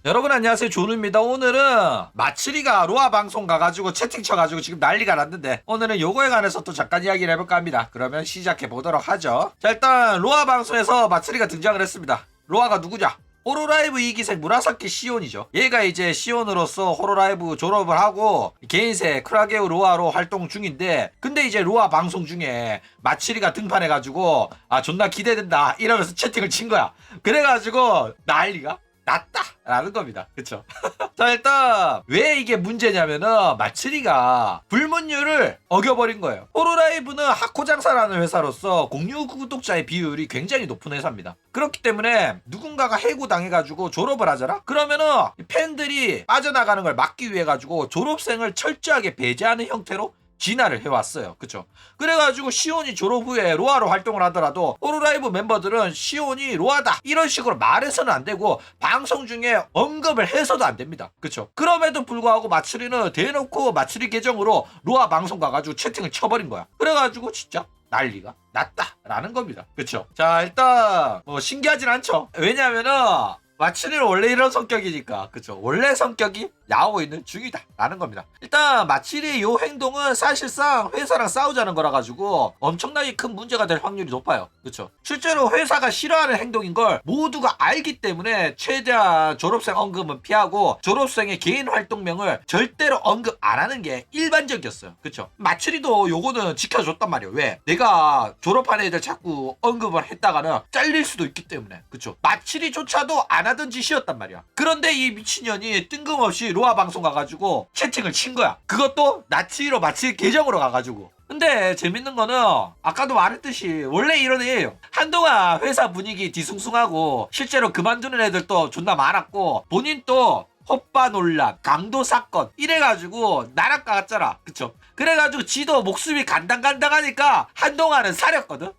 여러분 안녕하세요, 조누입니다. 오늘은 마츠리가 로아 방송 가가지고 채팅 쳐가지고 지금 난리가 났는데 오늘은 요거에 관해서 또 잠깐 이야기를 해볼까 합니다. 그러면 시작해 보도록 하죠. 자, 일단 로아 방송에서 마츠리가 등장을 했습니다. 로아가 누구냐? 호로라이브 2기생 무라사키 시온이죠. 얘가 이제 시온으로서 호로라이브 졸업을 하고 개인세 크라게우 로아로 활동 중인데, 근데 이제 로아 방송 중에 마츠리가 등판해가지고 존나 기대된다 이러면서 채팅을 친 거야. 그래가지고 난리가 났다 라는 겁니다. 그쵸? 자, 일단 왜 이게 문제냐면은 마츠리가 불문율을 어겨버린 거예요. 호로라이브는 하코장사라는 회사로서 공유 구독자의 비율이 굉장히 높은 회사입니다. 그렇기 때문에 누군가가 해고당해가지고 졸업을 하잖아? 그러면은 팬들이 빠져나가는 걸 막기 위해 가지고 졸업생을 철저하게 배제하는 형태로 진화를 해왔어요. 그쵸? 그래가지고 시온이 졸업 후에 로아로 활동을 하더라도 호로라이브 멤버들은 시온이 로아다 이런 식으로 말해서는 안 되고 방송 중에 언급을 해서도 안 됩니다. 그쵸? 그럼에도 불구하고 마츠리는 대놓고 마츠리 계정으로 로아 방송 가가지고 채팅을 쳐버린 거야. 그래가지고 진짜 난리가 났다라는 겁니다. 그쵸? 자, 일단 뭐 신기하진 않죠? 왜냐면은 마츠리는 원래 이런 성격이니까. 그쵸? 원래 성격이 나오고 있는 중이다 라는 겁니다. 일단 마츠리의 요 행동은 사실상 회사랑 싸우자는 거라 가지고 엄청나게 큰 문제가 될 확률이 높아요. 그쵸? 실제로 회사가 싫어하는 행동인 걸 모두가 알기 때문에 최대한 졸업생 언급은 피하고 졸업생의 개인 활동명을 절대로 언급 안 하는 게 일반적이었어요. 그쵸? 마츠리도 요거는 지켜줬단 말이에요. 왜? 내가 졸업한 애들 자꾸 언급을 했다가는 잘릴 수도 있기 때문에. 그쵸? 마츠리조차도 안 하던 짓이었단 말이야. 그런데 이 미친년이 뜬금없이 로아 방송 가가지고 채팅을 친 거야. 그것도 나치로 마치 계정으로 가가지고. 근데 재밌는 거는 아까도 말했듯이 원래 이런 애예요. 한동안 회사 분위기 뒤숭숭하고 실제로 그만두는 애들도 존나 많았고 본인도 헛바 논란, 강도 사건 이래가지고 나락가갔잖아. 그쵸? 그래가지고 지도 목숨이 간당간당하니까 한동안은 사렸거든.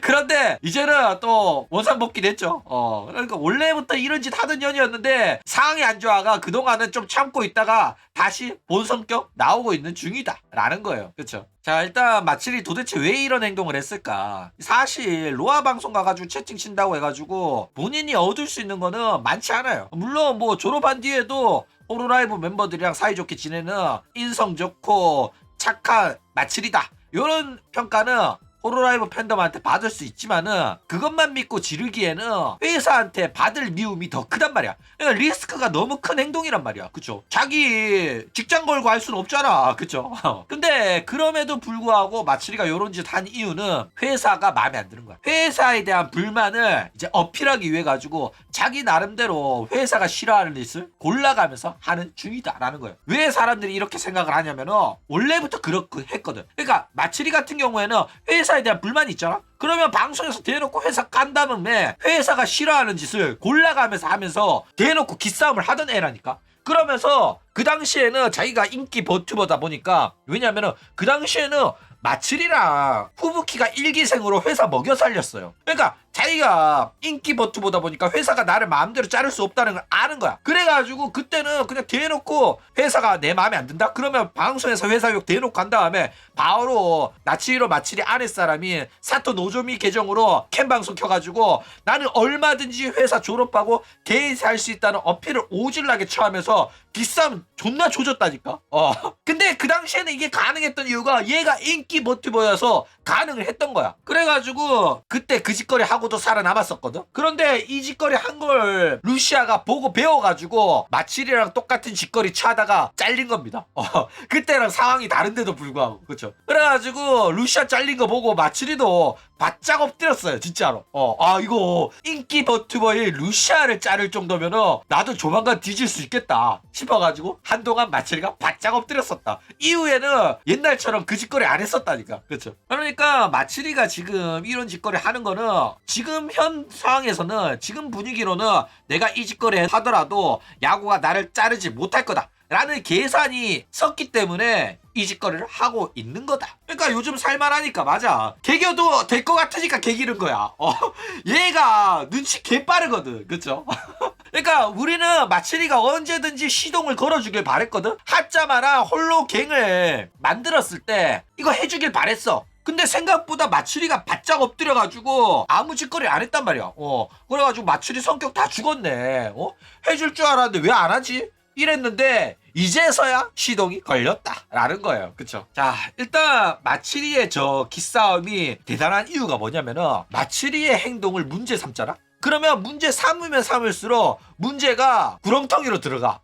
그런데 이제는 또 원상복귀 됐죠. 그러니까 원래부터 이런 짓 하던 년이었는데 상황이 안 좋아가 그동안은 좀 참고 있다가 다시 본 성격 나오고 있는 중이다 라는 거예요. 그쵸? 자, 일단 마츠리 도대체 왜 이런 행동을 했을까? 사실 로아 방송 가가지고 채팅 친다고 해가지고 본인이 얻을 수 있는 거는 많지 않아요. 물론 뭐 졸업한 뒤에도 호로라이브 멤버들이랑 사이좋게 지내는 인성 좋고 착한 마츠리다 이런 평가는 호로라이브 팬덤한테 받을 수 있지만은 그것만 믿고 지르기에는 회사한테 받을 미움이 더 크단 말이야. 그러니까 리스크가 너무 큰 행동이란 말이야. 그쵸? 자기 직장 걸고 할 수는 없잖아. 그쵸? 근데 그럼에도 불구하고 마츠리가 요런 짓 한 이유는 회사가 마음에 안 드는 거야. 회사에 대한 불만을 이제 어필하기 위해 가지고 자기 나름대로 회사가 싫어하는 짓을 골라가면서 하는 중이다라는 거예요. 왜 사람들이 이렇게 생각을 하냐면은 원래부터 그렇게 했거든. 그러니까 마츠리 같은 경우에는 회사에 대한 불만이 있잖아? 그러면 방송에서 대놓고 회사 깐 다음에 회사가 싫어하는 짓을 골라가면서 하면서 대놓고 기싸움을 하던 애라니까. 그러면서 그 당시에는 자기가 인기 버튜버다 보니까, 왜냐면은 그 당시에는 마츠리랑 후부키가 일기생으로 회사 먹여 살렸어요. 그러니까 자기가 인기 버튜버다 보니까 회사가 나를 마음대로 자를 수 없다는 걸 아는 거야. 그래가지고 그때는 그냥 대놓고 회사가 내 마음에 안 든다? 그러면 방송에서 회사 욕 대놓고 한 다음에 바로 나치히로 마츠리 아랫사람이 사토 노조미 계정으로 캠방송 켜가지고 나는 얼마든지 회사 졸업하고 개인세 할 수 있다는 어필을 오질나게 처하면서 기싸움 존나 조졌다니까. 근데 그 당시에는 이게 가능했던 이유가 얘가 인기 버튜버여서 가능을 했던 거야. 그래가지고 그때 그 짓거리 하고도 살아남았었거든. 그런데 이 짓거리 한 걸 루시아가 보고 배워가지고 마츠리랑 똑같은 짓거리 차다가 잘린 겁니다. 그때랑 상황이 다른데도 불구하고. 그쵸? 그래가지고 루시아 잘린 거 보고 마츠리도 바짝 엎드렸어요. 진짜로. 이거 인기 버튜버의 루시아를 자를 정도면은 나도 조만간 뒤질 수 있겠다 싶어가지고 한동안 마츠리가 바짝 엎드렸었다. 이후에는 옛날처럼 그 짓거리 안 했었다니까. 그쵸? 그러니까 마츠리가 지금 이런 짓거리 하는 거는 지금 현 상황에서는 지금 분위기로는 내가 이 짓거리 하더라도 야구가 나를 자르지 못할 거다 라는 계산이 섰기 때문에 이 짓거리를 하고 있는 거다. 그러니까 요즘 살만하니까. 맞아. 개겨도 될 것 같으니까 개기는 거야. 얘가 눈치 개 빠르거든. 그쵸? 그러니까 우리는 마츠리가 언제든지 시동을 걸어주길 바랬거든. 하자마라 홀로 갱을 만들었을 때 이거 해주길 바랬어. 근데 생각보다 마츠리가 바짝 엎드려가지고 아무 짓거리 안 했단 말이야. 그래가지고 마츠리 성격 다 죽었네. 해줄 줄 알았는데 왜 안 하지? 이랬는데 이제서야 시동이 걸렸다라는 거예요. 그쵸? 자, 일단 마츠리의 저 기싸움이 대단한 이유가 뭐냐면은 마츠리의 행동을 문제 삼잖아? 그러면 문제 삼으면 삼을수록 문제가 구렁텅이로 들어가.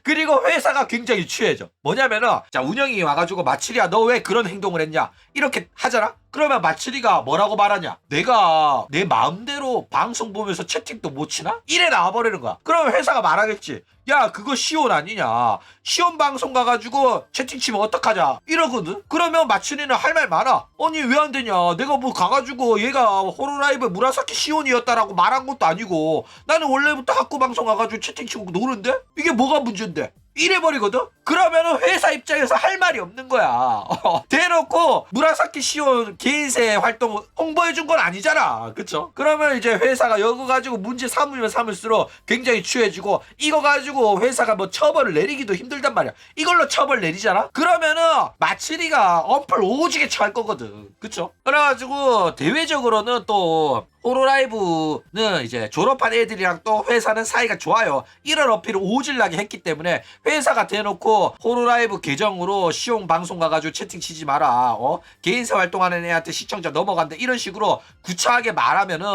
그리고 회사가 굉장히 취해져. 뭐냐면은 자, 운영이 와가지고 마츠리야 너 왜 그런 행동을 했냐 이렇게 하잖아. 그러면 마츠리가 뭐라고 말하냐, 내가 내 마음대로 방송 보면서 채팅도 못 치나? 이래 나와버리는 거야. 그러면 회사가 말하겠지, 야 그거 시온 아니냐, 시온 방송 가가지고 채팅 치면 어떡하자 이러거든. 그러면 마츠리는 할 말 많아. 아니 왜 안 되냐, 내가 뭐 가가지고 얘가 호로라이브 무라사키 시온이었다라고 말한 것도 아니고 나는 원래부터 학교 방송 가가지고 채팅 치고 노는데 이게 뭐가 문제인데 이래버리거든. 그러면은 회사 입장에서 할 말이 없는 거야. 대놓고 무라사키 시온 개인세 활동 홍보해준 건 아니잖아. 그쵸? 그러면 이제 회사가 이거 가지고 문제 삼으면 삼을수록 굉장히 취해지고, 이거 가지고 회사가 뭐 처벌을 내리기도 힘들단 말이야. 이걸로 처벌 내리잖아? 그러면은 마츠리가 엄플 오지게 처할 거거든. 그쵸? 그래가지고 대외적으로는 또 호로라이브는 이제 졸업한 애들이랑 또 회사는 사이가 좋아요. 이런 어필을 오질나게 했기 때문에 회사가 대놓고 호로라이브 계정으로 시용 방송 가가지고 채팅 치지 마라, 개인사 활동하는 애한테 시청자 넘어간다 이런 식으로 구차하게 말하면은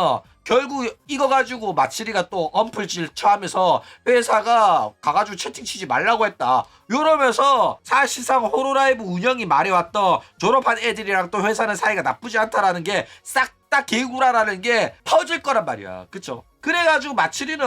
결국 이거 가지고 마츠리가 또 엄플질 처하면서 회사가 가가지고 채팅 치지 말라고 했다 이러면서 사실상 호로라이브 운영이 말해왔던 졸업한 애들이랑 또 회사는 사이가 나쁘지 않다라는 게 싹 다 개구라라는 게 터질 거란 말이야. 그쵸? 그래가지고 마츠리는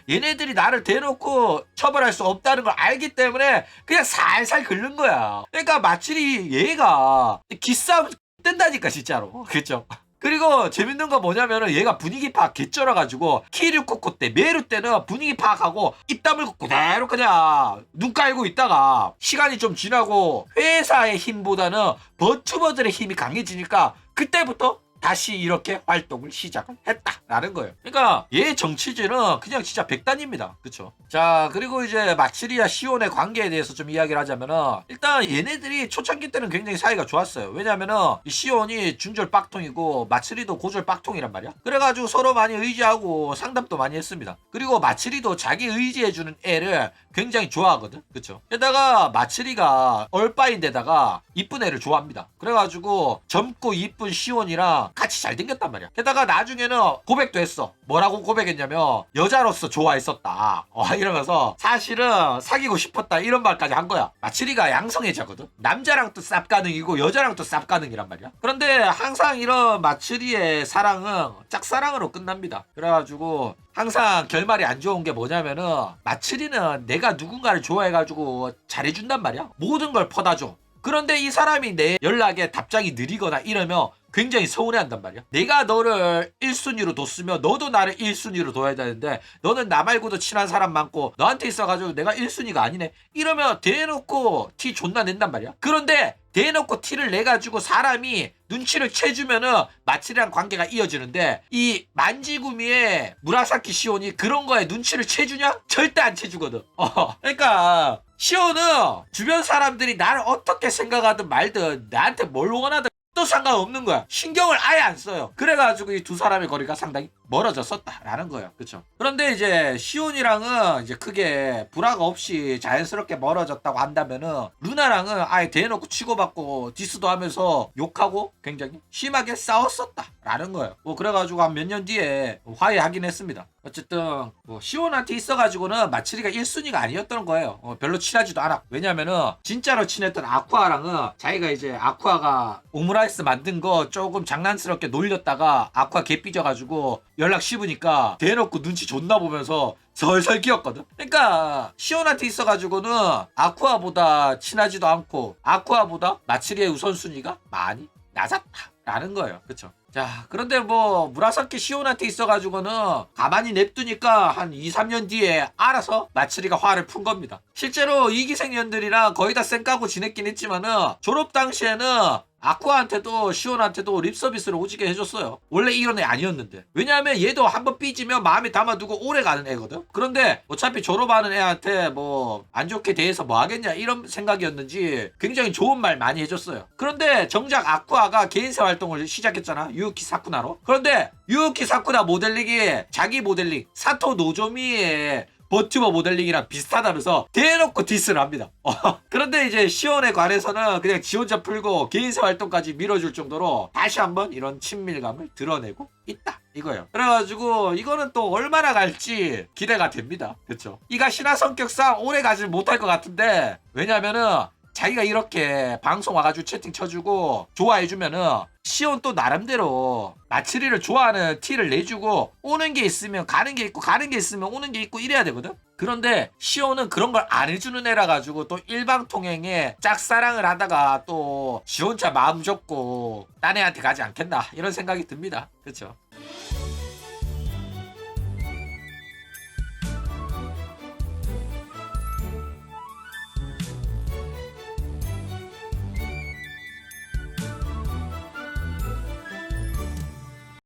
얘네들이 나를 대놓고 처벌할 수 없다는 걸 알기 때문에 그냥 살살 긁는 거야. 그러니까 마츠리 얘가 기싸움 뜬다니까 진짜로. 그쵸? 그리고 재밌는 건 뭐냐면은 얘가 분위기 파악 개쩔어가지고 키류코코 때 메루 때는 분위기 파악하고 입 다물고 그대로 그냥 눈 깔고 있다가 시간이 좀 지나고 회사의 힘보다는 버튜버들의 힘이 강해지니까 그때부터 다시 이렇게 활동을 시작을 했다라는 거예요. 그러니까 얘 정치질은 그냥 진짜 백단입니다. 그쵸? 자, 그리고 이제 마츠리와 시온의 관계에 대해서 좀 이야기를 하자면은 일단 얘네들이 초창기 때는 굉장히 사이가 좋았어요. 왜냐면은 이 시온이 중졸 빡통이고 마츠리도 고졸 빡통이란 말이야. 그래가지고 서로 많이 의지하고 상담도 많이 했습니다. 그리고 마츠리도 자기 의지해주는 애를 굉장히 좋아하거든. 그쵸? 게다가 마츠리가 얼빠인데다가 이쁜 애를 좋아합니다. 그래가지고 젊고 이쁜 시온이랑 같이 잘 댕겼단 말이야. 게다가 나중에는 고백도 했어. 뭐라고 고백했냐면 여자로서 좋아했었다 이러면서 사실은 사귀고 싶었다 이런 말까지 한 거야. 마츠리가 양성애자거든. 남자랑 또 쌉가능이고 여자랑 또 쌉가능이란 말이야. 그런데 항상 이런 마츠리의 사랑은 짝사랑으로 끝납니다. 그래가지고 항상 결말이 안 좋은 게 뭐냐면은 마츠리는 내가 누군가를 좋아해가지고 잘해준단 말이야. 모든 걸 퍼다줘. 그런데 이 사람이 내 연락에 답장이 느리거나 이러면 굉장히 서운해한단 말이야. 내가 너를 1순위로 뒀으면 너도 나를 1순위로 둬야 되는데 너는 나 말고도 친한 사람 많고 너한테 있어가지고 내가 1순위가 아니네 이러면 대놓고 티 존나 낸단 말이야. 그런데 대놓고 티를 내가지고 사람이 눈치를 채주면은 마츠리랑 관계가 이어지는데 이 만지구미의 무라사키 시온이 그런 거에 눈치를 채주냐? 절대 안 채주거든. 그러니까 시온은 주변 사람들이 나를 어떻게 생각하든 말든 나한테 뭘 원하든 또 상관없는 거야. 신경을 아예 안 써요. 그래가지고 이 두 사람의 거리가 상당히 멀어졌었다라는 거예요. 그쵸? 그런데 이제 시온이랑은 이제 크게 불화가 없이 자연스럽게 멀어졌다고 한다면은 루나랑은 아예 대놓고 치고받고 디스도 하면서 욕하고 굉장히 심하게 싸웠었다라는 거예요. 뭐 그래가지고 한 몇 년 뒤에 화해하긴 했습니다. 어쨌든 뭐 시온한테 있어가지고는 마츠리가 1순위가 아니었던 거예요. 별로 친하지도 않아. 왜냐면은 진짜로 친했던 아쿠아랑은 자기가 이제 아쿠아가 오므라이스 만든 거 조금 장난스럽게 놀렸다가 아쿠아 개 삐져가지고 연락 씹으니까 대놓고 눈치 존나 보면서 설설 끼었거든. 그러니까 시온한테 있어가지고는 아쿠아보다 친하지도 않고 아쿠아보다 마츠리의 우선순위가 많이 낮았다라는 거예요. 그쵸? 자, 그런데 뭐 무라사키 시온한테 있어가지고는 가만히 냅두니까 한 2, 3년 뒤에 알아서 마츠리가 화를 푼 겁니다. 실제로 이기생년들이랑 거의 다 쌩까고 지냈긴 했지만은 졸업 당시에는 아쿠아한테도 시온한테도 립서비스를 오지게 해줬어요. 원래 이런 애 아니었는데. 왜냐하면 얘도 한번 삐지면 마음에 담아두고 오래 가는 애거든. 그런데 어차피 졸업하는 애한테 뭐 안 좋게 대해서 뭐 하겠냐 이런 생각이었는지 굉장히 좋은 말 많이 해줬어요. 그런데 정작 아쿠아가 개인사 활동을 시작했잖아. 유우키 사쿠나로. 그런데 유우키 사쿠나 모델링이 자기 모델링 사토 노조미의 버튜버 모델링이랑 비슷하다면서 대놓고 디스를 합니다. 그런데 이제 시온에 관해서는 그냥 지 혼자 풀고 개인사 활동까지 밀어줄 정도로 다시 한번 이런 친밀감을 드러내고 있다 이거예요. 그래가지고 이거는 또 얼마나 갈지 기대가 됩니다. 그쵸? 이가 신화 성격상 오래 가지 못할 것 같은데, 왜냐면은 자기가 이렇게 방송 와가지고 채팅 쳐주고 좋아해주면은 시온 또 나름대로 마츠리를 좋아하는 티를 내주고 오는 게 있으면 가는 게 있고 가는 게 있으면 오는 게 있고 이래야 되거든. 그런데 시온은 그런 걸 안 해주는 애라 가지고 또 일방통행에 짝사랑을 하다가 또 지 혼자 마음 접고 딴 애한테 가지 않겠나 이런 생각이 듭니다. 그쵸?